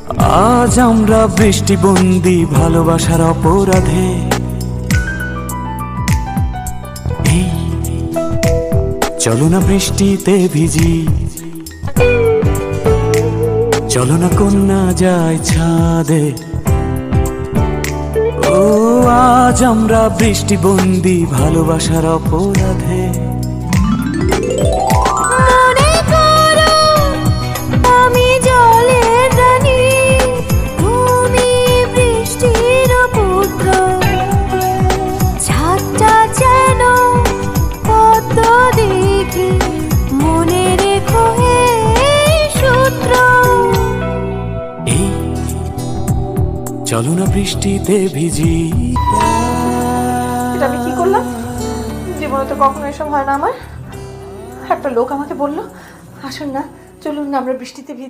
আজ আমরা বৃষ্টিবন্দি ভালোবাসার অপরাধে। এই চলো না বৃষ্টিতে ভিজি, চলো না কন্যা যায় ছাদে। ও আজ আমরা বৃষ্টিবন্দি ভালোবাসার অপরাধে। চলো না বৃষ্টিতে ভিজি। এটা আমি কি করলাম? জীবনে তো কখনো এসব হয় না আমার। একটা লোক আমাকে বললো, আসুন না, চলুন না আমরা বৃষ্টিতে ভিজি।